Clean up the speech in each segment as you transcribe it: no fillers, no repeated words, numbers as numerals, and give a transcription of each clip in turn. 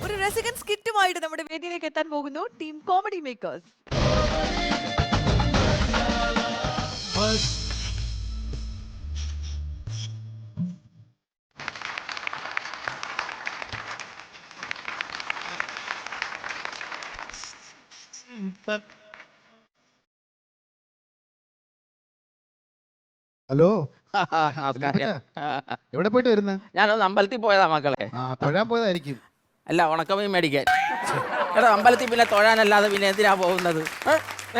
ഒരു രസികൻ സ്കിറ്റുമായിട്ട് നമ്മുടെ വേദിയിലേക്ക് എത്താൻ പോകുന്നു ടീം കോമഡി മേക്കേഴ്സ്. ഹലോ, നമസ്കാരം. എവിടെ പോയിട്ട് വരുന്ന? ഞാനൊന്ന് അമ്പലത്തിൽ പോയതാ മക്കളെ. തൊഴാൻ പോയതായിരിക്കും. അല്ല, ഉണക്കമീൻ മേടിക്കാൻ. എടാ, അമ്പലത്തിൽ പിന്നെ തൊഴാനല്ലാതെ പിന്നെ എന്തിനാ പോകുന്നത്?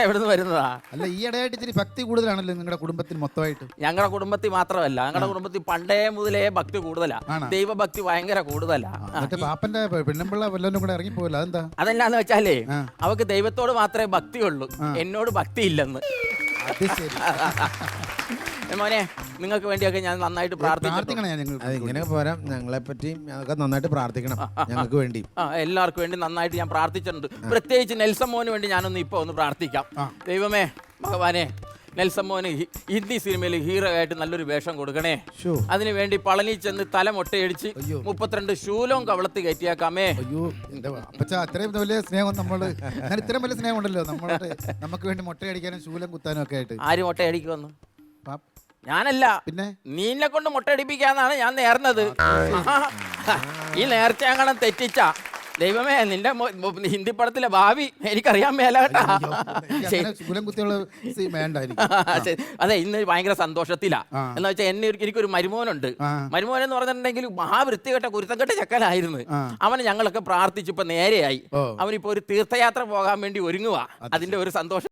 എവിടുന്ന് വരുന്നതാ? അല്ല, ഈ ഇടയായിട്ട് ഇച്ചിരി ഭക്തി കൂടുതലാണല്ലോ നിങ്ങളുടെ കുടുംബത്തിൽ മൊത്തമായിട്ട്. ഞങ്ങളുടെ കുടുംബത്തിൽ മാത്രമല്ല, ഞങ്ങളുടെ കുടുംബത്തിൽ പണ്ടേ മുതലേ ഭക്തി കൂടുതലാ. ദൈവഭക്തി ഭയങ്കര കൂടുതലാ. മറ്റേ പാപ്പന്റെ പെണ്ണുമ്പിള്ള വല്ലവരും കൂടെ ഇറങ്ങിപ്പോയല്ലോ, അതെന്താ? അതെന്നാന്ന് വെച്ചാലേ, അവക്ക് ദൈവത്തോട് മാത്രമേ ഭക്തിയുള്ളൂ, എന്നോട് ഭക്തി ഇല്ലെന്ന്. മോനെ, നിങ്ങൾക്ക് വേണ്ടിയൊക്കെ ഞാൻ നന്നായിട്ട് പ്രാർത്ഥിക്കണം. ഇങ്ങനെ പോരാ, ഞങ്ങളെ പറ്റി നന്നായിട്ട് പ്രാർത്ഥിക്കണം. ഞങ്ങൾക്ക് വേണ്ടി എല്ലാവർക്കും വേണ്ടി നന്നായിട്ട് ഞാൻ പ്രാർത്ഥിച്ചിട്ടുണ്ട്. പ്രത്യേകിച്ച് നെൽസൺ മോന് വേണ്ടി ഞാനൊന്ന് ഇപ്പൊ ഒന്ന് പ്രാർത്ഥിക്കാം. ദൈവമേ, ഭഗവാനെ, നെൽസൺ മോന് ഹിന്ദി സിനിമയിൽ ഹീറോ ആയിട്ട് നല്ലൊരു വേഷം കൊടുക്കണേ. അതിനു വേണ്ടി പളനി ചെന്ന് തല മൊട്ടയടിച്ച് 32 ശൂലവും കവളത്ത് കയറ്റിയാക്കാമേ. അയ്യോ, അത്രയും വലിയ സ്നേഹം നമ്മള്, ഇത്രയും വലിയ സ്നേഹം ഉണ്ടല്ലോ നമ്മളോട്. നമുക്ക് വേണ്ടി മുട്ടയടിക്കാനും ശൂലം കുത്താനും ഒക്കെ ആയിട്ട്. ആര് മൊട്ടയടിക്കുമെന്ന്? ഞാനല്ല, പിന്നെ നീനെ കൊണ്ട് മുട്ടയടിപ്പിക്കാന്നാണ് ഞാൻ നേർന്നത്. ഈ നേർച്ച അങ്ങനെ തെറ്റിച്ച ദൈവമേ, നിന്റെ ഹിന്ദി പടത്തിലെ ഭാവി എനിക്കറിയാൻ മേലാട്ടാ. അതെ, ഇന്ന് ഭയങ്കര സന്തോഷത്തിലാ. എന്ന് വെച്ചാൽ എനിക്കൊരു മരുമോനുണ്ട്. മരുമോൻ എന്ന് പറഞ്ഞിട്ടുണ്ടെങ്കിൽ മഹാവൃത്തികെട്ട കുരുത്തക്കെട്ട ചെക്കനായിരുന്നു. അവന് ഞങ്ങളൊക്കെ പ്രാർത്ഥിച്ചിപ്പോ നേരെയായി. അവനിപ്പോ ഒരു തീർത്ഥയാത്ര പോകാൻ വേണ്ടി ഒരുങ്ങുക. അതിന്റെ ഒരു സന്തോഷം.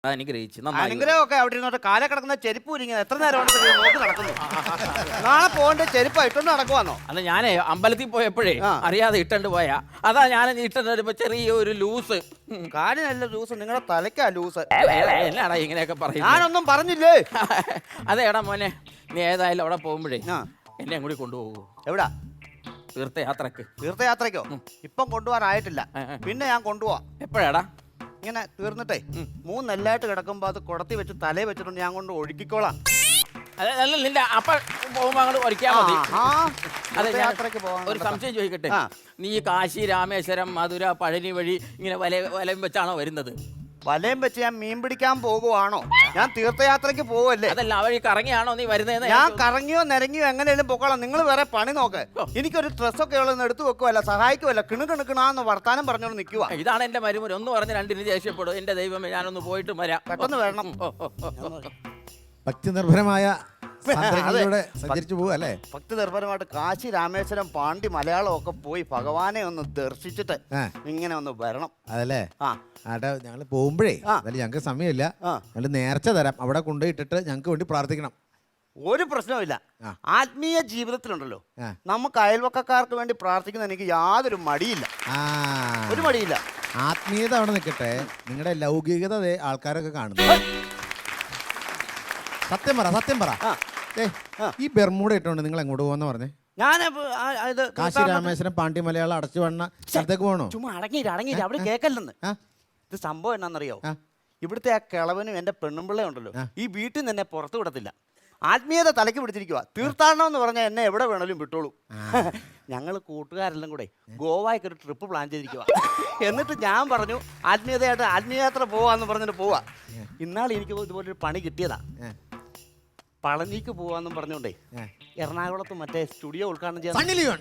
അനുഗ്രഹമൊക്കെ അവിടെ ഇരുന്നോട്ട് കാലെ കിടക്കുന്ന ചെരുപ്പ് ഉരിങ്ങ എത്ര നേരം നോക്കി നടക്കുന്നു. നാളെ പോകേണ്ട ചെരുപ്പ് ഇട്ടോണ്ട് നടക്കുവാന്നോ? അല്ല, ഞാനേ അമ്പലത്തിൽ പോയപ്പോഴേ അറിയാതെ ഇട്ടണ്ട് പോയാ. അതാ ഞാൻ ഇട്ടപ്പോ ചെറിയൊരു ലൂസ്. കാലിനല്ല ലൂസ്, നിങ്ങളുടെ തലയ്ക്കാ ലൂസ്. എന്നാടാ ഇങ്ങനെയൊക്കെ പറയും? ഞാനൊന്നും പറഞ്ഞില്ലേ. അതെ, എടാ മോനെ, നീ ഏതായാലും അവിടെ പോകുമ്പോഴേ എന്നെ കൂടി കൊണ്ടുപോകൂ. എവിടാ? തീർത്ഥയാത്രക്ക്. തീർത്ഥയാത്രയ്ക്കോ? ഇപ്പം കൊണ്ടുപോകാനായിട്ടില്ല, പിന്നെ ഞാൻ കൊണ്ടുപോവാ. എപ്പോഴാടാ? ഇങ്ങനെ തീർന്നിട്ടേ 3 നെല്ലായിട്ട് കിടക്കുമ്പോ അത് കുടത്തി വെച്ച് തലേ വെച്ചിട്ടുണ്ട് ഞാൻ കൊണ്ട് ഒഴുക്കിക്കോളാം. അല്ല, നിന്റെ അപ്പ പോകുമ്പോ അങ്ങോട്ട് ഒഴിക്കാൻ മതി. അതെ, യാത്രക്ക് പോകാൻ ഒരു സംശയം ചോദിക്കട്ടെ. നീ കാശി, രാമേശ്വരം, മധുര, പഴനി വഴി ഇങ്ങനെ വലയം വെച്ചാണോ വരുന്നത്? വലയം വെച്ച് ഞാൻ മീൻ പിടിക്കാൻ പോകുവാണോ? ഞാൻ തീർത്ഥയാത്രയ്ക്ക് പോവല്ലേ. അതല്ല, വഴി കറങ്ങിയാണോ നീ വരുന്നത്? ഞാൻ കറങ്ങിയോ നിരങ്ങിയോ എങ്ങനെയും പൊക്കോളാം. നിങ്ങൾ വേറെ പണി നോക്ക്. എനിക്കൊരു ഡ്രസ്സൊക്കെ ഉള്ളതെന്ന് എടുത്തു വെക്കുവല്ല, സഹായിക്കുവല്ല, കിണുകിണുക്കിണാന്ന് വർത്താനം പറഞ്ഞോണ്ട് നിൽക്കുക. ഇതാണ് എന്റെ മരുമോൻ. ഒന്ന് പറഞ്ഞ് രണ്ടിന് ദേഷ്യപ്പെടും. എന്റെ ദൈവമേ, ഞാനൊന്ന് പോയിട്ട് വരാം. പെട്ടെന്ന് വരണം. ഭക്തി നിർഭരമായ സഞ്ചരിച്ചു പോകും അല്ലേ? ഭക്തി നിർഭരമായിട്ട് കാശി, രാമേശ്വരം, പാണ്ടി, മലയാളം ഒക്കെ പോയി ഭഗവാനെ ഒന്ന് ദർശിച്ചിട്ട് ഇങ്ങനെ ഒന്ന് വരണം. അതല്ലേ? ഞങ്ങൾ പോകുമ്പോഴേ ഞങ്ങൾക്ക് സമയമില്ല. ഞങ്ങൾ നേർച്ച തരാം. അവിടെ കൊണ്ടുപോയിട്ടിട്ട് ഞങ്ങൾക്ക് വേണ്ടി പ്രാർത്ഥിക്കണം. ഒരു പ്രശ്നവുമില്ല. ആത്മീയ ജീവിതത്തിലുണ്ടല്ലോ, നമുക്ക് അയൽവക്കക്കാർക്ക് വേണ്ടി പ്രാർത്ഥിക്കുന്ന എനിക്ക് യാതൊരു മടിയില്ല. ഒരു മടിയില്ല. ആത്മീയത അവിടെ നിൽക്കട്ടെ, നിങ്ങളുടെ ലൗകികത ആൾക്കാരൊക്കെ കാണുന്നു. സത്യം പറ. ഈ ബെർമൂഡ ഇട്ടോണ്ട് നിങ്ങൾ എങ്ങോട്ട് പോകാന്ന് പറഞ്ഞേ? ഞാൻ കാശി, രാമേശ്വരം, പാണ്ടി, മലയാളം അടച്ചു വണ്ണ സ്ഥലത്തേക്ക് പോകണോ? ചുമ്മാ അടങ്ങിയില്ല അവിടെ കേക്കല്ലെന്ന്. ഇത് സംഭവം എന്നാന്നറിയോ? ഇവിടുത്തെ ആ കിളവനും എന്റെ പെണ്ണുമ്പിള്ള ഉണ്ടല്ലോ, ഈ വീട്ടിൽ നിന്ന് എന്നെ പുറത്തു വിടത്തില്ല. ആത്മീയത തലയ്ക്ക് പിടിച്ചിരിക്കുക. തീർത്ഥാടനം എന്ന് പറഞ്ഞാൽ എന്നെ എവിടെ വേണേലും വിട്ടോളൂ. ഞങ്ങൾ കൂട്ടുകാരെല്ലാം കൂടെ ഗോവയ്ക്ക് ഒരു ട്രിപ്പ് പ്ലാൻ ചെയ്തിരിക്കുക. എന്നിട്ട് ഞാൻ പറഞ്ഞു ആത്മീയതയായിട്ട് ആത്മീയയാത്ര പോവാന്ന് പറഞ്ഞിട്ട് പോവാ. ഇന്നാൾ എനിക്ക് ഇതുപോലൊരു പണി കിട്ടിയതാ. പളനിക്ക് പോവാന്നും പറഞ്ഞോണ്ടേ എറണാകുളത്ത് മറ്റേ സ്റ്റുഡിയോ ഉദ്ഘാടനം ചെയ്യാൻ.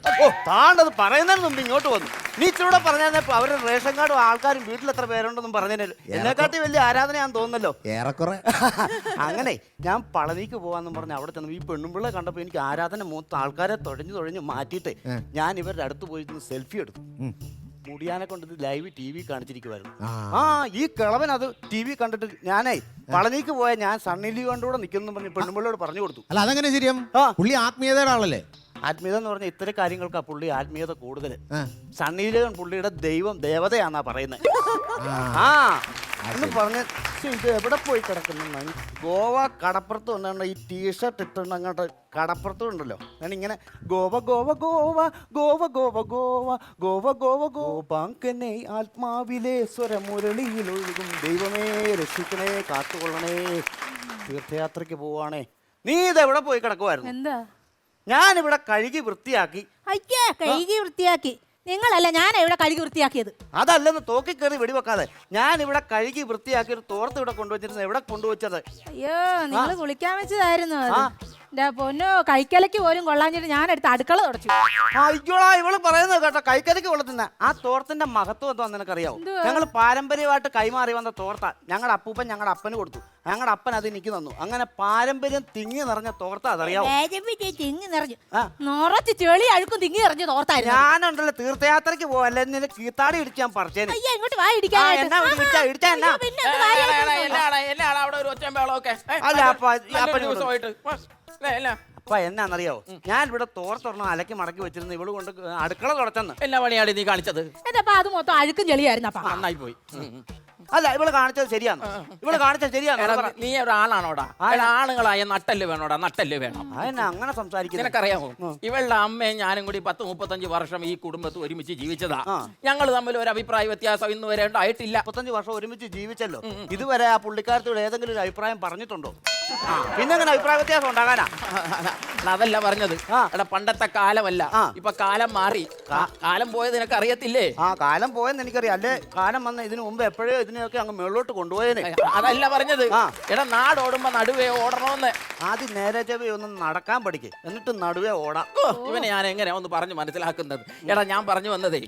താണ്ടത് പറയുന്നതിന് മുമ്പ് ഇങ്ങോട്ട് വന്നു. നീ ഇച്ചിരൂടെ പറഞ്ഞാൽ അവരുടെ റേഷൻ കാർഡും ആൾക്കാരും വീട്ടിൽ എത്ര പേരുണ്ടെന്നും പറഞ്ഞതിന് എന്നെക്കാട്ടി വലിയ ആരാധനയാന്ന് തോന്നുന്നല്ലോ. ഏറെക്കുറെ. അങ്ങനെ ഞാൻ പളനിക്ക് പോവാന്നും പറഞ്ഞ് അവിടെ ചെന്നു. ഈ പെണ്ണുമ്പിള്ളെ കണ്ടപ്പോൾ എനിക്ക് ആരാധന മൂത്ത ആൾക്കാരെ തുഴഞ്ഞു മാറ്റിയിട്ട് ഞാൻ ഇവരുടെ അടുത്ത് പോയിട്ട് സെൽഫി എടുത്തു. മുടിയാനെ കൊണ്ട് ഇത് ലൈവ് TV കാണിച്ചിരിക്കുവായിരുന്നു. ഈ കിളവൻ അത് TV കണ്ടിട്ട് ഞാനേ പളനിക്ക് പോയ ഞാൻ സണ്ണി ലിയോന്റെ നിൽക്കുന്നു പറഞ്ഞ് പെണ്ണുമ്പിള്ളയോട് പറഞ്ഞു കൊടുത്തു. അല്ല, അതങ്ങനെ ശരിയാ? പുള്ളി ആത്മീയതയുടെ ആളല്ലേ? ആത്മീയത എന്ന് പറഞ്ഞാൽ ഇത്തരം കാര്യങ്ങൾക്കാ പുള്ളി ആത്മീയത കൂടുതൽ. സണ്ണി ലിയോൺ പുള്ളിയുടെ ദൈവം ദേവതയാന്നാ പറയുന്നത്. എന്ന് പറഞ്ഞ ഇത് എവിടെ പോയി കിടക്കുന്നു? ഗോവ കടപ്പുറത്ത് വന്നാണ് ഈ ടീഷർട്ട് ഇട്ടുണ്ട് അങ്ങോട്ട് കടപ്പുറത്തും ഉണ്ടല്ലോ. ഞാൻ ഇങ്ങനെ ഗോവ ഗോവ ഗോവ ഗോവ ഗോവ ഗോവ ഗോവ ഗോവ ഗോപാങ്കനെ ആത്മാവിലെ സ്വരമുരളിയിൽ ഒഴുകും ദൈവമേ രക്ഷിക്കണേ കാത്തുകൊള്ളണേ. തീർത്ഥയാത്രയ്ക്ക് പോവാണേ. നീ ഇതെവിടെ പോയി കിടക്കുമായിരുന്നു? എന്താ? ഞാനിവിടെ കഴുകി വൃത്തിയാക്കി. അയ്യേ, കഴുകി വൃത്തിയാക്കി നിങ്ങളല്ല, ഞാനാ ഇവിടെ കഴുകി വൃത്തിയാക്കിയത്. അതല്ലെന്ന് തോക്കി കയറി വെടിവെക്കാതെ. ഞാൻ ഇവിടെ കഴുകി വൃത്തിയാക്കി ഒരു തോർത്ത് ഇവിടെ കൊണ്ടുവച്ചിരുന്നു. എവിടെ കൊണ്ടുവച്ചത്? അയ്യോ, നിങ്ങൾ കുളിക്കാൻ വെച്ചതായിരുന്നു അത്. എന്റെ പൊന്നോ, കൈക്കലയ്ക്ക് പോലും കൊള്ളാഞ്ഞിട്ട് ഞാൻ എടുത്ത് അടുക്കള തുടച്ചു. അയ്യോളാ, ഇവള് പറയുന്നത് കേട്ടോ, കൈക്കലയ്ക്ക് കൊള്ളത്തുന്ന ആ തോർത്തിന്റെ മഹത്വം എന്താന്ന് നിനക്കറിയാവോ? ഞങ്ങൾ പാരമ്പര്യമായിട്ട് കൈമാറി വന്ന തോർത്ത ഞങ്ങളുടെ അപ്പൂപ്പൻ ഞങ്ങളുടെ അപ്പന് കൊടുത്തു. ഞങ്ങളുടെ അപ്പൻ അത് എനിക്ക് തന്നു. അങ്ങനെ പാരമ്പര്യം തിങ്ങി നിറഞ്ഞ തോർത്ത അതറിയാവോ? തിങ്ങി നിറഞ്ഞു നിറച്ച് ചെളി അഴുക്കും തിങ്ങി നിറഞ്ഞു തോർത്തായിരുന്നു. ഞാനുണ്ടല്ലോ തീർത്ഥയാത്രയ്ക്ക് പോവല്ലേ, നിന്നെ കീത്താടി ഇടിച്ച് ഞാൻ പറിച്ചേനെ. അയ്യോ, ഇങ്ങോട്ട് വാ ഇടിക്കാനായിട്ട്. അപ്പൊ എന്നാന്നറിയാവോ, ഞാൻ ഇവിടെ തോർത്തൊരെണ്ണം അലക്കി മടക്കി വെച്ചിരുന്നു. ഇവള് കൊണ്ട് അടുക്കള തുടച്ചെന്ന്. എന്നാ പണിയാണ് നീ കാണിച്ചത്? എന്റെ അപ്പൊ അത് മൊത്തം അഴുക്കും ചെളിയായിരുന്നു. അപ്പൊ നന്നായി പോയി. അല്ല, ഇവള് കാണിച്ചത് ശരിയാണോ? ഇവള് കാണിച്ചത് ശരിയാണോ? നീ ഒരാളാണോടാ? ആണുങ്ങളായ നട്ടല് വേണോടാ, നട്ടല് വേണം. അതെന്നാ അങ്ങനെ സംസാരിക്കുന്നത്? നിനക്കറിയാമോ, ഇവളുടെ അമ്മയും ഞാനും കൂടി 10-35 വർഷം ഈ കുടുംബത്ത് ഒരുമിച്ച് ജീവിച്ചതാ. ഞങ്ങൾ തമ്മിൽ ഒരു അഭിപ്രായ വ്യത്യാസം ഇന്ന് വരെ ഉണ്ടായിട്ടില്ല. 35 വർഷം ഒരുമിച്ച് ജീവിച്ചല്ലോ. ഇതുവരെ ആ പുള്ളിക്കാരത്തോട് ഏതെങ്കിലും ഒരു അഭിപ്രായം പറഞ്ഞിട്ടുണ്ടോ? പിന്നെ അങ്ങനെ അഭിപ്രായ വ്യത്യാസം ഉണ്ടാകാനാ? അതല്ല പറഞ്ഞത്. എടാ, പണ്ടത്തെ കാലമല്ല, ഇപ്പൊ കാലം മാറി. കാലം പോയത് നിനക്ക് അറിയത്തില്ലേ? ആ, കാലം പോയെന്ന് എനിക്കറിയാം. അല്ലേ, കാലം വന്ന ഇതിനു മുമ്പ് എപ്പോഴോ ഇതിനെയൊക്കെ അങ്ങ് മേളിലോട്ട് കൊണ്ടുപോയേനെ. അതല്ല പറഞ്ഞത്. എടാ, നാടോടുമ്പോ നടുവേ ഓടണോന്ന്. ആദ്യം നേരെ ചെവി ഒന്ന് നടക്കാൻ പഠിക്ക്, എന്നിട്ട് നടുവേ ഓടാം. ഇവനെ ഞാൻ എങ്ങനെയാ ഒന്ന് പറഞ്ഞു മനസ്സിലാക്കുന്നത്? എടാ, ഞാൻ പറഞ്ഞു വന്നതേ,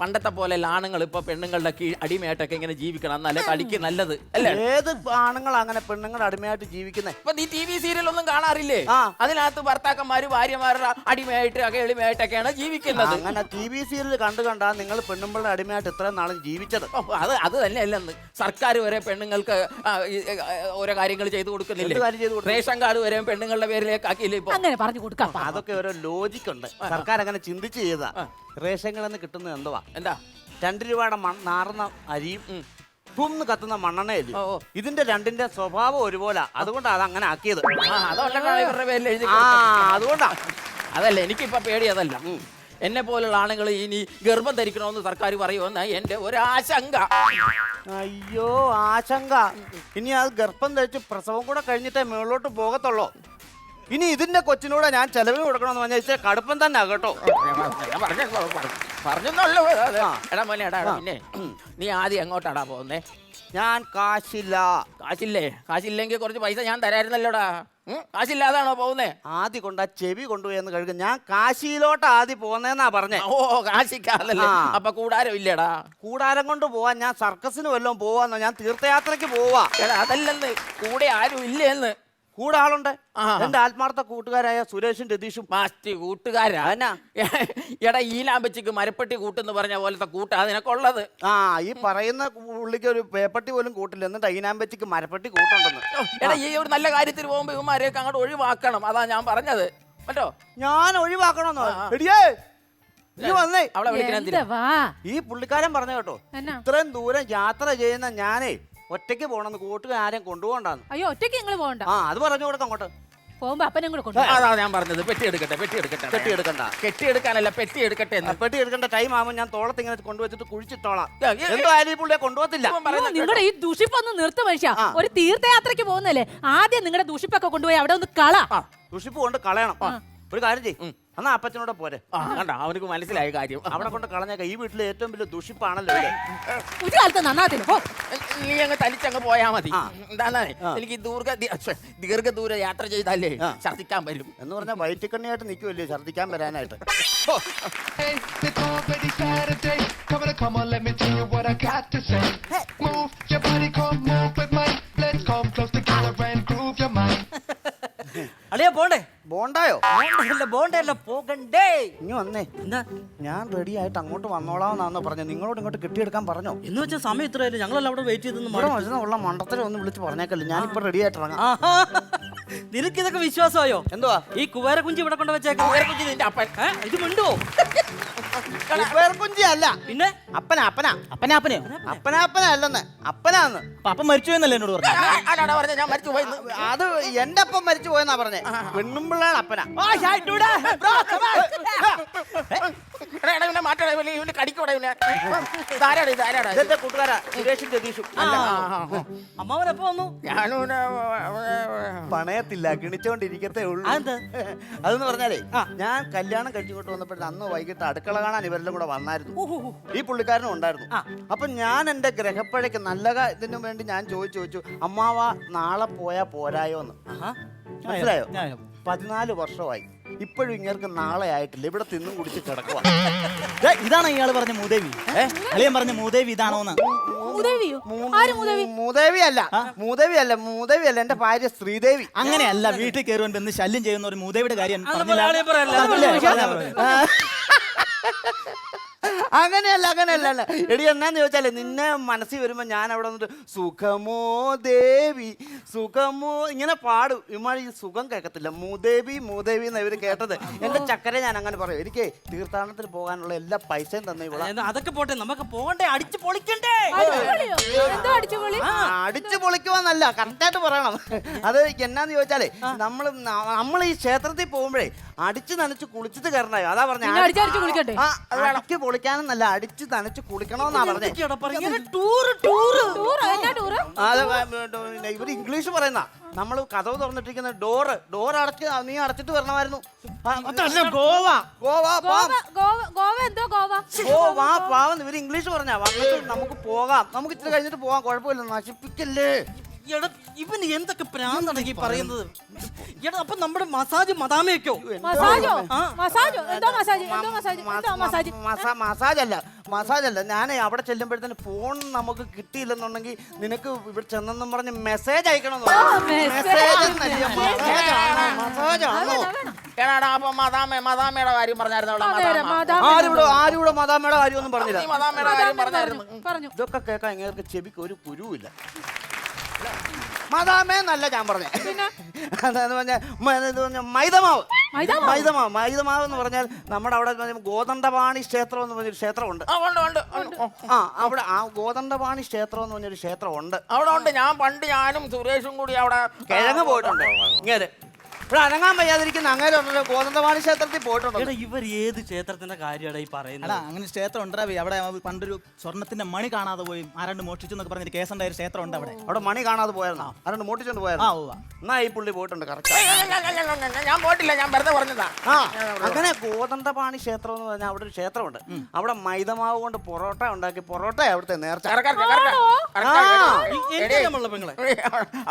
പണ്ടത്തെ പോലെ ആണുങ്ങൾ ഇപ്പൊ പെണ്ണുങ്ങളുടെ അടിമയായിട്ടൊക്കെ ഇങ്ങനെ ജീവിക്കണം, എന്നാലേ തടിക്ക് നല്ലത് അല്ലേ? ഏത് ആണുങ്ങൾ അങ്ങനെ പെണ്ണുങ്ങളുടെ അടിമയായിട്ട് ജീവിക്കുന്നത്? ഇപ്പൊ നീ TV സീരിയൽ ഒന്നും കാണാറില്ലേ? അതിനകത്ത് ഭർത്താക്കന്മാര് ഭാര്യമാരുടെ അടിമയായിട്ട് എളിമയായിട്ടൊക്കെയാണ് ജീവിക്കുന്നത്. അങ്ങനെ TV സീരിയൽ കണ്ടാ നിങ്ങൾ പെണ്ണുങ്ങളുടെ അടിമയായിട്ട് ഇത്രയും നാളും ജീവിച്ചത്? അത് തന്നെയല്ലെന്ന്. സർക്കാർ വരെ പെണ്ണുങ്ങൾക്ക് ഓരോ കാര്യങ്ങൾ ചെയ്തു കൊടുക്കുന്നില്ലേ? റേഷൻ കാർഡ് വരെ പെണ്ണുങ്ങളുടെ പേരിലേക്ക് ആക്കിയില്ലേ ഇപ്പൊ? അങ്ങനെ പറഞ്ഞു കൊടുക്കാം. അതൊക്കെ ഓരോ ലോജിക് ഉണ്ട്. സർക്കാർ അങ്ങനെ ചിന്തിച്ച് ചെയ്താ. റേഷനിൽ നിന്ന് കിട്ടുന്നത് എന്തുവാ? എന്താ? 2 രൂപയുടെ നാറുന്ന അരിയും ഭൂന്ന് കത്തുന്ന മണ്ണെണ്ണയല്ലേ? ഇതിന്റെ രണ്ടിന്റെ സ്വഭാവം ഒരുപോലെ, അതുകൊണ്ടാണ് അത് അങ്ങനെ ആക്കിയത്. അതുകൊണ്ടാ. അതല്ല, എനിക്കിപ്പോ പേടി അതല്ല. എന്നെ പോലുള്ള ആണുങ്ങൾ ഇനി ഗർഭം ധരിക്കണമെന്ന് സർക്കാർ പറയുമെന്ന എന്റെ ഒരു ആശങ്ക. അയ്യോ, ആശങ്ക. ഇനി അത് ഗർഭം ധരിച്ച് പ്രസവം കൂടെ കഴിഞ്ഞിട്ടേ മുകളിലോട്ട് പോകത്തുള്ളൂ. ഇനി ഇതിന്റെ കൊച്ചിനൂടെ ഞാൻ ചെലവിന് കൊടുക്കണമെന്ന് പറഞ്ഞാൽ കടുപ്പം തന്നെ കേട്ടോ. പറഞ്ഞല്ലോ. എടാ മോനെ, എടാ, പിന്നെ നീ ആദ്യം എങ്ങോട്ടാടാ പോകുന്നേ? ഞാൻ കാശില്ല. കാശില്ലെങ്കിൽ കുറച്ച് പൈസ ഞാൻ തരായിരുന്നല്ലോടാ. കാശില്ലാതാണോ പോകുന്നേ? ആദ്യം കൊണ്ടാ ചെവി കൊണ്ടുപോയെന്ന് കഴുകും. ഞാൻ കാശിയിലോട്ട് ആദ്യം പോന്നേന്നാ പറഞ്ഞേ. ഓ, കാശിക്കാതല്ലേ? അപ്പൊ കൂടാരം ഇല്ലടാ? കൂടാരം കൊണ്ട് പോവാൻ ഞാൻ സർക്കസിന് വല്ലതും പോവാന്നോ? ഞാൻ തീർത്ഥയാത്രയ്ക്ക് പോവാ. അതല്ലെന്ന്, കൂടെ ആരും ഇല്ലെന്ന്. കൂടെ ആളുണ്ട്. എന്റെ ആത്മാർത്ഥ കൂട്ടുകാരായ സുരേഷും രതീഷും. കൂട്ടുകാരാ? എടാ, ഈലാമ്പച്ചിക്ക് മരപ്പെട്ടി കൂട്ടെന്ന് പറഞ്ഞ പോലത്തെ കൂട്ടാ നിനക്കുള്ളത്. ഈ പറയുന്ന പുള്ളിക്ക് ഒരു പേപ്പട്ടി പോലും കൂട്ടില്ല, എന്നിട്ട് ഈനാമ്പച്ചിക്ക് മരപ്പെട്ടി കൂട്ടുണ്ടെന്ന്. എടാ, ഈ ഒരു നല്ല കാര്യത്തിന് പോകുമ്പോ ഇവന്മാരെയൊക്കെ അങ്ങോട്ട് ഒഴിവാക്കണം. അതാ ഞാൻ പറഞ്ഞത് കേട്ടോ. ഞാൻ ഒഴിവാക്കണമെന്നോ? വന്നേ, അവളെ വിളിക്കണം. ഈ പുള്ളിക്കാരൻ പറഞ്ഞു കേട്ടോ, ഇത്രയും ദൂരം യാത്ര ചെയ്യുന്ന ഞാനേ ഒറ്റയ്ക്ക് പോണെന്ന്, കൂട്ടുകാരും കൊണ്ടുപോകണ്ടെന്ന്. അയ്യോ, ഒറ്റയ്ക്ക് നിങ്ങൾ പോകണ്ട. അത് പറഞ്ഞു കൊടുക്കാം. അങ്ങോട്ട് പോകുമ്പോ അപ്പനെ കൂടെ കൊണ്ടു. അതാ ഞാൻ പറഞ്ഞത്. പെട്ടി എടുക്കട്ടെ. കെട്ടി എടുക്കാനല്ല, പെട്ടി എടുക്കട്ടെ. പെട്ടി എടുക്കേണ്ട ടൈം ആവുമ്പോൾ ഞാൻ തോളത്ത് ഇങ്ങനെ കൊണ്ടുവച്ചിട്ട് കുഴിച്ചിട്ടോളാം. എന്തായാലും ഈ പുള്ളിയെ കൊണ്ടുപോകത്തില്ല. നിങ്ങളുടെ ഈ ദുഷിപ്പൊന്ന് നിർത്ത മനുഷ്യ. ഒരു തീർത്ഥയാത്രയ്ക്ക് പോകുന്നല്ലേ, ആദ്യം നിങ്ങളുടെ ദുഷിപ്പൊക്കെ കൊണ്ടുപോയി അവിടെ ഒന്ന് കള. ദുഷിപ്പ് കൊണ്ട് കളയണം. ഒരു കാര്യം ചെയ്യും, എന്നാ അപ്പച്ചനോടെ പോരെ. കണ്ട, അവർക്ക് മനസ്സിലായ കാര്യം. അവിടെ കൊണ്ട് കളഞ്ഞേക്ക. ഈ വീട്ടിലെ ഏറ്റവും വലിയ ദുഷിപ്പാണല്ലോ. ഒരു കാലത്ത് നന്നാത്തില്ല. നീ അങ്ങ് തനിച്ചങ്ങ് പോയാ മതി. എന്താണ്, എനിക്ക് ദീർഘദൂര യാത്ര ചെയ്താലേ ഛർദിക്കാൻ വരും. എന്ന് പറഞ്ഞാൽ വയറ്റിക്കണ്ണിയായിട്ട് നിൽക്കുമല്ലേ ഛർദിക്കാൻ വരാനായിട്ട്. Come on, let me tell you what I got to say. Move your body, come move with mine. Let's come close together and groove your mind. അളിയാ, പോണ്ടേ? ബോണ്ടായോ? ബോണ്ടല്ല, പോകണ്ടേ. ഇനി വന്നേ. എന്താ? ഞാൻ റെഡി ആയിട്ട് അങ്ങോട്ട് വന്നോളാമെന്നാന്ന് പറഞ്ഞു. നിങ്ങളോട് ഇങ്ങോട്ട് കെട്ടിയെടുക്കാൻ പറഞ്ഞോ? എന്ന് വെച്ചാൽ സമയം ഇത്രയല്ലേ, ഞങ്ങളെല്ലാം അവിടെ വെയിറ്റ് ചെയ്തെന്ന് ഉള്ള മണ്ടത്തരം ഒന്ന് വിളിച്ച് പറഞ്ഞേക്കല്ലേ. ഞാനിപ്പോ റെഡി ആയിട്ട് ഇറങ്ങാം. നിനക്ക് ഇതൊക്കെ വിശ്വാസമായോ? എന്തുവാ ഈ കുവേര കുഞ്ചി ഇവിടെ കൊണ്ട് വെച്ചേക്കാം? നിന്റെ അപ്പൻ ഇത് മിണ്ടുവോ? കുബേർകുഞ്ചി അല്ല, പിന്നെ അപ്പനാ അപ്പനാ അപ്പനാപ്പനെയോ? അപ്പനാപ്പന അല്ലെന്ന്, അപ്പനാന്ന്. അപ്പൊ അപ്പം മരിച്ചു എന്നല്ലേ എന്നോട് പറഞ്ഞു? ആരാടാ പറഞ്ഞത് ഞാൻ മരിച്ചു പോയി അത് എന്റെ അപ്പം മരിച്ചു പോയെന്നാ പറഞ്ഞേ. പെണ്ണുമ്പിള്ളാണ് അപ്പനാ. ഇതെന്റെ കൂട്ടുകാരാ സുരേഷും രതീഷും. അമ്മാവൻ എപ്പോ വന്നു? പണയത്തില്ല, ഗണിച്ചോണ്ടിരിക്കത്തേ ഉള്ളൂ. അതെന്താ? അതെന്ന് പറഞ്ഞാലേ ഞാൻ കല്യാണം കഴിച്ചിങ്ങോട്ട് വന്നപ്പോഴേ അന്ന് വൈകിട്ട് അടുക്കള കാണാൻ ഇവരെല്ലാം കൂടെ വന്നായിരുന്നു. ഈ പുള്ളിക്കാരനും ഉണ്ടായിരുന്നു. അപ്പൊ ഞാൻ എന്റെ ഗ്രഹപ്പഴയ്ക്ക് നല്ല ഇതിനു വേണ്ടി ഞാൻ ചോദിച്ചു, അമ്മാവ നാളെ പോയാ പോരായോന്ന്. മനസ്സിലായോ? 14 വർഷമായി ഇപ്പോഴും ഇങ്ങനെ നാളെ ആയിട്ടില്ല. ഇവിടെ തിന്നും കുടിച്ച് കിടക്കുക. ഇതാണോ ഇയാള് പറഞ്ഞ മൂദേവി? അളിയൻ പറഞ്ഞ മൂദേവി ഇതാണോന്ന്? മൂദേവി അല്ല എന്റെ ഭാര്യ ശ്രീദേവി. അങ്ങനെയല്ല, വീട്ടിൽ കയറുവാൻ വന്ന് ശല്യം ചെയ്യുന്ന ഒരു മൂദേവിയുടെ കാര്യം അങ്ങനെയല്ല. എടി എന്നാന്ന് ചോദിച്ചാലേ, നിന്നെ മനസ്സിൽ വരുമ്പോ ഞാൻ അവിടെ വന്നിട്ട് സുഖമോ ദേവി സുഖമോ ഇങ്ങനെ പാടും. ഇമാൾ ഈ സുഖം കേൾക്കത്തില്ല. മൂദേവി എന്ന് ഇവര് കേട്ടത്. എന്റെ ചക്കരെ ഞാൻ അങ്ങനെ പറയും. എനിക്ക് തീർത്ഥാടനത്തിന് പോകാനുള്ള എല്ലാ പൈസയും തന്നെ ഇവിടെ. അതൊക്കെ പോട്ടെ, നമുക്ക് പോകണ്ടേ, അടിച്ചു പൊളിക്കണ്ടേ? അടിച്ചു പൊളിക്കുവാന്നല്ല, കറക്റ്റായിട്ട് പറയണം. അത് എന്നാന്ന് ചോദിച്ചാലേ, നമ്മൾ ഈ ക്ഷേത്രത്തിൽ പോകുമ്പോഴേ അടിച്ചു നനച്ച് കുളിച്ചിട്ട് കയറണോ? അതാ പറഞ്ഞ അടിച്ചു പൊളിക്കാനെന്നല്ല, അടിച്ചു നനച്ച് കുളിക്കണോന്നാ പറഞ്ഞേ. ഇവര് ഇംഗ്ലീഷ് പറയുന്ന. നമ്മൾ കഥവ് തുറന്നിട്ടിരിക്കുന്ന ഡോർ നീ അടച്ചിട്ട് വരണമായിരുന്നു. പാവം ഇവര് ഇംഗ്ലീഷ് പറഞ്ഞാ വന്നിട്ട് നമുക്ക് പോകാം, നമുക്ക് ഇച്ചിരി കഴിഞ്ഞിട്ട് പോകാം, കുഴപ്പമില്ല, നശിപ്പിക്കല്ലേ. ഇവന് എന്തൊക്കെ പ്രാന്തടങ്ങി പറയുന്നത്? അപ്പൊ നമ്മുടെ മസാജ് മദാമയൊക്കെയോ? മസാജല്ല ഞാൻ അവിടെ ചെല്ലുമ്പോഴത്തേന് ഫോൺ നമുക്ക് കിട്ടിയില്ലെന്നുണ്ടെങ്കിൽ നിനക്ക് ഇവിടെ ചെന്നെന്നും പറഞ്ഞ് മെസ്സേജ് അയക്കണം. മദാമയുടെ കാര്യം പറഞ്ഞായിരുന്നു. ആരുടെ മദാമയുടെ കാര്യം ഒന്നും പറഞ്ഞില്ല. ഇതൊക്കെ കേൾക്കാൻ ഇങ്ങനെ ചെവിക്ക് ഒരു കുരുവില്ല. മദാമേ എന്നല്ല ഞാൻ പറഞ്ഞേ. അതെന്ന് പറഞ്ഞാൽ മൈദമാവ് എന്ന് പറഞ്ഞാൽ നമ്മുടെ അവിടെ ഗോതണ്ടപാണി ക്ഷേത്രം എന്ന് പറഞ്ഞൊരു ക്ഷേത്രമുണ്ട്. അവിടെ ആ ഗോതണ്ടപാണി ക്ഷേത്രം എന്ന് പറഞ്ഞൊരു ക്ഷേത്രം ഉണ്ട്. അവിടെ ഉണ്ട്. ഞാനും സുരേഷും കൂടി അവിടെ കിഴങ്ങ് പോയിട്ടുണ്ട്. ഇങ്ങനെ ഇവിടെ അനങ്ങാൻ വയ്യാതിരിക്കുന്ന അങ്ങനെ ഗോതണ്ടപാണി ക്ഷേത്രത്തിൽ പോയിട്ടുണ്ട്. ഇവർ ഏത് ക്ഷേത്രത്തിന്റെ കാര്യമാണ് ഈ പറയുന്നത്? അങ്ങനെ ക്ഷേത്രം ഉണ്ടാവേ. അവിടെ പണ്ടൊരു സ്വർണ്ണത്തിന്റെ മണി കാണാതെ പോയി ആരാണ്ട് മോഷ്ടിച്ചു എന്നൊക്കെ പറഞ്ഞൊരു കേസുണ്ടായ ഒരു ക്ഷേത്രം ഉണ്ട്. അവിടെ മണി കാണാതെ പോയായിരുന്നോ? ആരാണ്ട് മോഷ്ടിച്ചോണ്ട് പോയായിരുന്നു? എന്നാ ഈ പുള്ളി പോയിട്ടുണ്ട്. കറക്റ്റ്. ഞാൻ പോയിട്ടില്ല, ഞാൻ വെറുതെ പറഞ്ഞതാ. അങ്ങനെ ഗോതണ്ടപാണി ക്ഷേത്രം എന്ന് പറഞ്ഞാൽ അവിടെ ഒരു ക്ഷേത്രമുണ്ട്. അവിടെ മൈദമാവ് കൊണ്ട് പൊറോട്ട ഉണ്ടാക്കി, പൊറോട്ട അവിടുത്തെ നേർച്ച.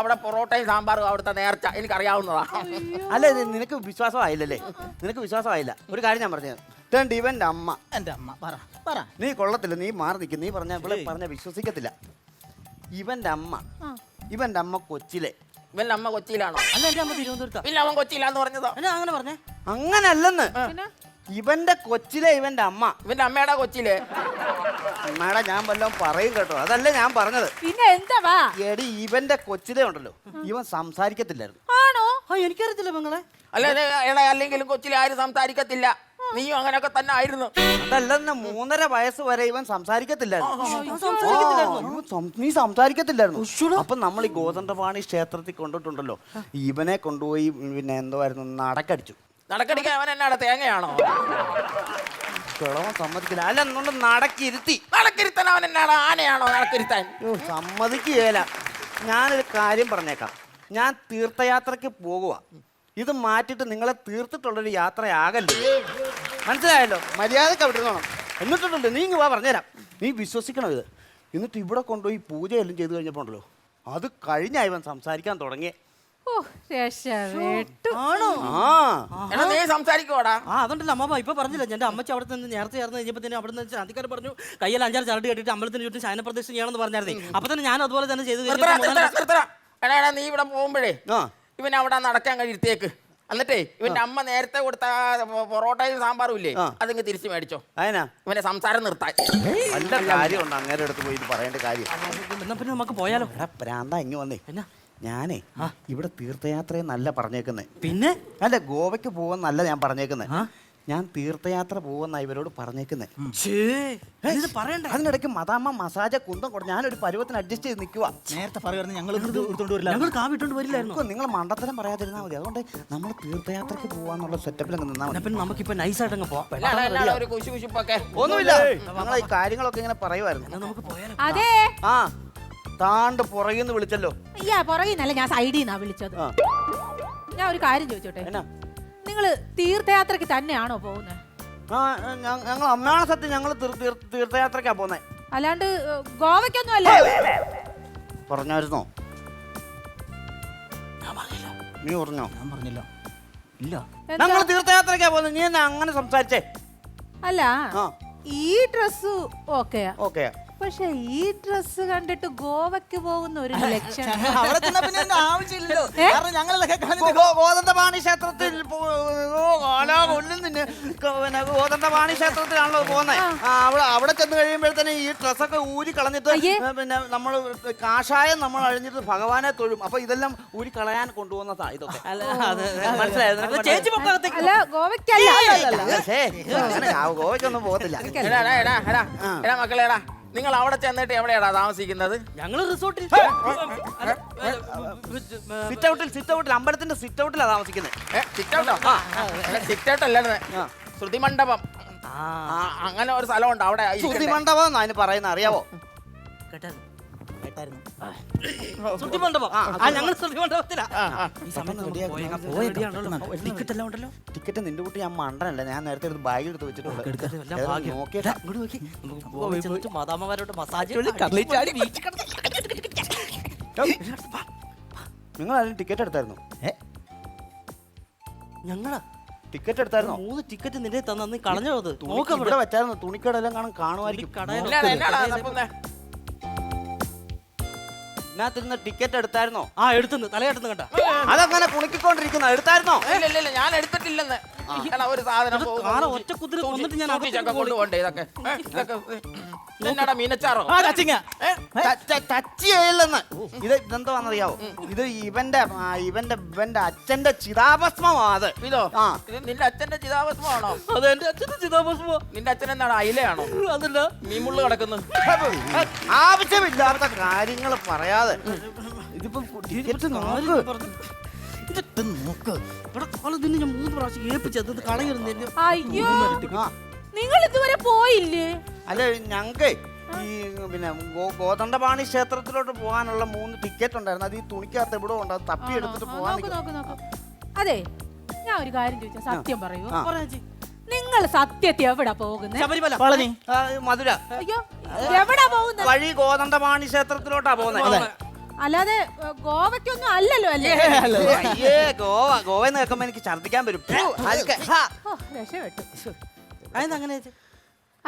അവിടെ പൊറോട്ടയും സാമ്പാറും അവിടുത്തെ നേർച്ച എനിക്കറിയാവുന്നതാ. അല്ല, നിനക്ക് വിശ്വാസമായില്ലല്ലേ? നിനക്ക് വിശ്വാസമായില്ല. ഒരു കാര്യം ഞാൻ പറഞ്ഞത്, ഇവന്റെ അമ്മ, എന്റെ അമ്മ പറ. നീ കൊള്ളത്തില്ല, നീ മാറി നിൽക്കും. നീ പറഞ്ഞ വിശ്വസിക്കത്തില്ല. ഇവന്റെ അമ്മ കൊച്ചിലെ. ഇവന്റെ അമ്മ കൊച്ചിയിലാണോ? അല്ല, എന്റെ അമ്മ തിരുവനന്തപുരത്താ. പിന്നെ അവൻ കൊച്ചിയിലാന്ന് പറഞ്ഞതോ? അങ്ങനെ പറഞ്ഞേ. അങ്ങനല്ലെന്ന്. ഇവന്റെ കൊച്ചിലെ ഇവന്റെ അമ്മ. ഇവന്റെ അമ്മയുടെ കൊച്ചിലെ. അമ്മയുടെ ഞാൻ വല്ലതും പറയും കേട്ടോ. അതല്ല ഞാൻ പറഞ്ഞത്. പിന്നെ എന്താ എടി, ഇവന്റെ കൊച്ചിലെ ഉണ്ടല്ലോ, ഇവൻ സംസാരിക്കത്തില്ലായിരുന്നു. ആണോ? എനിക്കറിയത്തില്ല പെങ്ങളെ. അല്ല, അല്ലെങ്കിലും കൊച്ചിലെ ആരും സംസാരിക്കത്തില്ല. നീയും അങ്ങനെയൊക്കെ തന്നെ ആയിരുന്നു. അതല്ലെന്ന് 3.5 വയസ്സ് വരെ ഇവൻ സംസാരിക്കത്തില്ലായിരുന്നു. നീ സംസാരിക്കത്തില്ലായിരുന്നു. അപ്പൊ നമ്മൾ ഈ ഗോതണ്ടപാണി ക്ഷേത്രത്തിൽ കൊണ്ടിട്ടുണ്ടല്ലോ, ഇവനെ കൊണ്ടുപോയി പിന്നെ എന്തോയിരുന്നു നടക്കടിച്ചു. നടക്കടിക്കാൻ അവൻ എന്നാണ് തേങ്ങയാണോ? കിളവൻ സമ്മതിക്കില്ല. അല്ല, എന്നുകൊണ്ട് നടക്കിരുത്താൻ അവൻ എന്നാണ് ആനയാണോ? നടക്കിരുത്താൻ സമ്മതിക്കുകയില്ല. ഞാനൊരു കാര്യം പറഞ്ഞേക്കാം. ഞാൻ തീർത്ഥയാത്രയ്ക്ക് പോകുക. ഇത് മാറ്റിയിട്ട് നിങ്ങളെ തീർത്തിട്ടുള്ളൊരു യാത്രയാകല്ലോ. മനസ്സിലായല്ലോ? മര്യാദക്ക് അവിടെ ഇരുന്നോണം. എന്നിട്ടുണ്ടല്ലോ, നീ ഇങ്ങ് വാ, പറഞ്ഞുതരാം. നീ വിശ്വസിക്കണം ഇത്. എന്നിട്ട് ഇവിടെ കൊണ്ടുപോയി പൂജയെല്ലാം ചെയ്ത് കഴിഞ്ഞപ്പോൾ ഉണ്ടല്ലോ, അത് കഴിഞ്ഞാൽ ഇവൻ സംസാരിക്കാൻ തുടങ്ങിയേ. നീ സംസാരിക്കോടാ? അതുകൊണ്ടല്ല അമ്മ ഇപ്പൊ പറഞ്ഞില്ല. എന്റെ അമ്മച്ചി അവിടെ നിന്ന് നേരത്തെ ചേർന്ന് കഴിഞ്ഞപ്പോൾ തന്നെ അവിടെ നിന്ന് ശാന്തിക്കാർ പറഞ്ഞു കയ്യിൽ 5-6 ചരട് കെട്ടിട്ട് അമ്പലത്തിന് ചുറ്റും ശയനപ്രദക്ഷിണം ചെയ്യണമെന്ന് പറഞ്ഞായിരുന്നേ. അപ്പൊ തന്നെ ഞാൻ അതുപോലെ തന്നെ ചെയ്ത്. നീ ഇവിടെ പോകുമ്പോഴേ ഇവൻ അവിടെ നടക്കാൻ കഴിയത്തേക്ക്. എന്നിട്ടേ ഇവന്റെ അമ്മ നേരത്തെ കൊടുത്ത പൊറോട്ടയും സാമ്പാറും ഇല്ലേ, അതിങ്ങ് തിരിച്ചു മേടിച്ചോ. അതിനാ ഇവന്റെ സംസാരം നിർത്താൻ. നല്ല കാര്യമുണ്ട് അങ്ങനെ അടുത്ത് പോയി പറയേണ്ട കാര്യം. എന്നാ പിന്നെ നമുക്ക് പോയാലോ? പ്രാന്ത ഇങ്ങ് വന്നേ. ഞാനേ ഇവിടെ തീർത്ഥയാത്രയെന്നല്ല പറഞ്ഞേക്കുന്നേ. പിന്നെ അല്ല, ഗോവയ്ക്ക് പോവെന്നല്ല ഞാൻ പറഞ്ഞേക്കുന്നേ. ഞാൻ തീർത്ഥയാത്ര പോകുന്ന ഇവരോട് പറഞ്ഞേക്കുന്നേ. ഇത് പറയണ്ടേ? അതിനിടയ്ക്ക് മദാമ്മ മസാജ കുന്തം കൊടുത്ത് ഞാനൊരു പരുവത്തിന് അഡ്ജസ്റ്റ് ചെയ്ത് നിൽക്കുക. നേരത്തെ പറയുന്നത് ഞങ്ങൾ എടുത്തോണ്ട് വരില്ല. ഞങ്ങൾ കാവിട്ടോണ്ട് വരില്ലായിരുന്നു. നിങ്ങൾ മണ്ടത്തരം പറയാതിരുന്നാൽ മതി. അതുകൊണ്ട് നമ്മൾ തീർത്ഥയാത്രയ്ക്ക് പോവാന്നുള്ള സെറ്റപ്പിൽ അങ്ങ് നിന്നാൽ മതി. പിന്നെ നമുക്കിപ്പോ നൈസായിട്ട് അങ്ങ് പോവാം. ഒരു കുശുകുശുപ്പൊക്കെ ഒന്നുമില്ല, നിങ്ങൾ ഈ കാര്യങ്ങളൊക്കെ ഇങ്ങനെ പറയുമായിരുന്നു. എന്നാ നമുക്ക് പോയാലോ? അതെ ആ താണ്ട് പുറകിന്ന് വിളിച്ചല്ലോ. അയ്യാ പുറകിന്നല്ല, ഞാൻ സൈഡിൽ നിന്നാ വിളിച്ചത്. ആ. ഞാൻ ഒരു കാര്യം ചോദിച്ചോട്ടെ, എന്നാ? നിങ്ങള് തീർത്ഥയാത്രക്ക് തന്നെയാണോ പോകുന്നത്? ആ ഞങ്ങൾ അമ്മയാണ് സത്യം, ഞങ്ങൾ തീർത്ഥയാത്രക്കാ പോന്നെ. അല്ലാണ്ട് ഗോവയ്ക്കൊന്നും അല്ലേ? പറഞ്ഞായിരുന്നോ? നീ പറഞ്ഞോ? ഞാൻ പറഞ്ഞില്ല. ഇല്ല. എന്താ? ഞങ്ങൾ തീർത്ഥയാത്രക്കാ പോകുന്നത്. നീ എന്നാ അങ്ങനെ സംസാരിച്ചേ? അല്ല, ആ ഈ ഡ്രസ് ഓക്കെയാ, ഓക്കെ. പക്ഷെ ഈ ഡ്രസ് കണ്ടിട്ട് ഗോവയ്ക്ക് പോകുന്ന ഒരു ലക്ഷണം. അവിടെ ചെന്നാ പിന്നെ അതിന്റെ ആവശ്യമില്ലല്ലോ. ഏ? കാരണം ഞങ്ങളൊക്കെ ഗോതന്തപാണി ക്ഷേത്രത്തിൽ ഗോതന്തപാണി ക്ഷേത്രത്തിലാണല്ലോ പോകുന്നത്. അവിടെ ചെന്ന് കഴിയുമ്പോഴത്തേന് ഈ ഡ്രസ്സൊക്കെ ഊരി കളഞ്ഞിട്ട് അയ്യേ. പിന്നെ നമ്മൾ കാഷായം നമ്മൾ അഴിഞ്ഞിട്ട് ഭഗവാനെ തൊഴും. അപ്പൊ ഇതെല്ലാം ഊരി കളയാൻ കൊണ്ടുപോകുന്നതാ ഇതൊക്കെ. മനസ്സിലായത്? ചേച്ചി പൊക്കത്തേക്ക് അല്ല, ഗോവയ്ക്കല്ല. ഗോവയ്ക്കൊന്നും പോകത്തില്ല. എടാ മക്കളെടാ, നിങ്ങൾ അവിടെ ചെന്നിട്ട് എവിടെയാടാ താമസിക്കുന്നത്? ഞങ്ങള് റിസോർട്ടിൽ സിറ്റ് ഔട്ടിൽ അമ്പലത്തിന്റെ സിറ്റ് ഔട്ടിലാ താമസിക്കുന്നത്. സിറ്റൗട്ട് അല്ലായിരുന്നു, ശ്രുതി മണ്ഡപം. അങ്ങനെ ഒരു സ്ഥലമുണ്ട് അവിടെ. ശ്രുതി മണ്ഡപം എന്നാ അതിന് പറയുന്നത്, അറിയാവോ? ശ്രുതിമണ്ഡപം. ഞങ്ങൾ ശ്രുതിമണ്ഡപത്തിലാ. ഈ സമയത്ത് ടിക്കറ്റ് എല്ലാം ഉണ്ടല്ലോ. ടിക്കറ്റ് നിന്റെ കുട്ടി ഞാൻ മണ്ടനല്ല, ഞാൻ നേരത്തെ എടുത്ത് ബാഗ് എടുത്ത് വെച്ചിട്ടുണ്ട്. എല്ലാം ഭാഗ്യം. നോക്കിയാ ഇങ്ങോട്ട് നോക്കി. നമുക്ക് ഗോവയിൽ ചെന്നിട്ട് മാതാമ്മമാരോട് മസാജ് നിങ്ങൾ അതിന് ടിക്കറ്റ് എടുത്തായിരുന്നു? ഞങ്ങളാ ടിക്കറ്റ് എടുത്തായിരുന്നോ? 3 ടിക്കറ്റ് നിന്റെ തന്നു കളഞ്ഞോ? അത് ഇവിടെ വെച്ചായിരുന്നു. തുണിക്കടെല്ലാം കാണുമായിരിക്കും. ഇതിനകത്തിരുന്ന് ടിക്കറ്റ് എടുത്തായിരുന്നോ? ആ എടുത്തുന്നു, തലയെടുത്ത് കണ്ട. അതങ്ങനെ കുണിക്കൊണ്ടിരിക്കുന്ന എടുത്തായിരുന്നോ? ഇല്ല ഞാൻ എടുത്തിട്ടില്ലെന്ന്. ഒരു സാധനം ഒറ്റ കുതിര കൊന്നിട്ട് ഞാൻ കൊണ്ടുപോണ്ടേ ഇതൊക്കെ? എന്നാടാ മീനച്ചാറോ? ടച്ചില്ലെന്ന്. ഇത് ഇതെന്താണെന്നറിയാവോ? ഇത് ഇവന്റെ അച്ഛന്റെ ചിതാഭസ്മമാ അത്. ഇതോ? ആ. ഇത് നിന്റെ അച്ഛന്റെ ചിതാഭസ്മമാണോ? അത് എന്റെ അച്ഛന്റെ ചിതാഭസ്മോ? നിന്റെ അച്ഛൻ എന്താണ്, അയിലയാണോ? അതല്ല, മീമുള്ളു കിടക്കുന്നത്. ആവശ്യമില്ലാത്ത കാര്യങ്ങൾ പറയാതെ ഇതിപ്പോ ടിക്കറ്റ് നോക്ക്. ഇതൊക്കെ നോക്ക്. ഇവിടെ കാലത്തിന് ഞാൻ 3 പ്രാവശ്യം ഏൽപ്പിച്ചത് കളയരുന്നില്ല. അയ്യോ, ആ. നിങ്ങൾ ഇതുവരെ പോയില്ലേ? അല്ല, ഞങ്ങക്ക് ഈ പിന്നെ ഗോതണ്ടപാണി ക്ഷേത്രത്തിലോട്ട് പോകാനുള്ള 3 ടിക്കറ്റ് ഉണ്ടായിരുന്നു. അത് ഈ തുണിക്കകത്ത് എവിടെ ഉണ്ട്, അത് തപ്പി എടുത്തിട്ട് പോകാൻ. നോക്ക്. അതെ, ഞാൻ ഒരു കാര്യം ചോദിച്ചാ സത്യം പറയൂ. ആ. നിങ്ങൾ സത്യത്തെ എവിടാ പോകുന്നത്? ശബരിമല. പളനി. മധുര അയ്യോ, എവിടാ പോകുന്നത്? വഴി ഗോതണ്ടപാണി ക്ഷേത്രത്തിലോട്ടാ പോകുന്നത്. അല്ലാതെ ഗോവയ്ക്കൊന്നും അല്ലല്ലോ അല്ലേ? അയ്യേ, ഗോവന്ന് കേൾക്കുമ്പോ എനിക്ക് ഛർദിക്കാൻ വരും. ഓ, രക്ഷപ്പെട്ടു. അതെന്താ?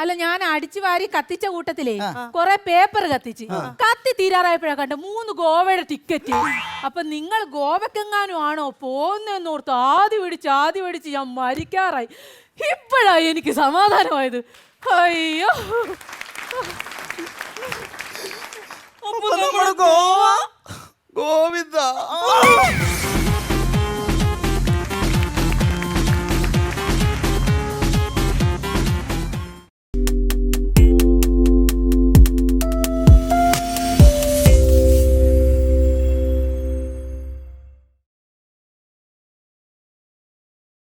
അല്ല, ഞാൻ അടിച്ചു വാരി കത്തിച്ച കൂട്ടത്തിലേ കൊറേ പേപ്പർ കത്തിച്ച് കത്തി തീരാറായപ്പോഴാ കണ്ട 3 ഗോവയുടെ ടിക്കറ്റ്. അപ്പൊ നിങ്ങൾ ഗോവക്കെങ്ങാനും ആണോ പോകുന്നോർത്ത് ആദ്യ പിടിച്ച് ഞാൻ മരിക്കാറായി. ഇപ്പോഴാ എനിക്ക് സമാധാനമായത്. അയ്യോ.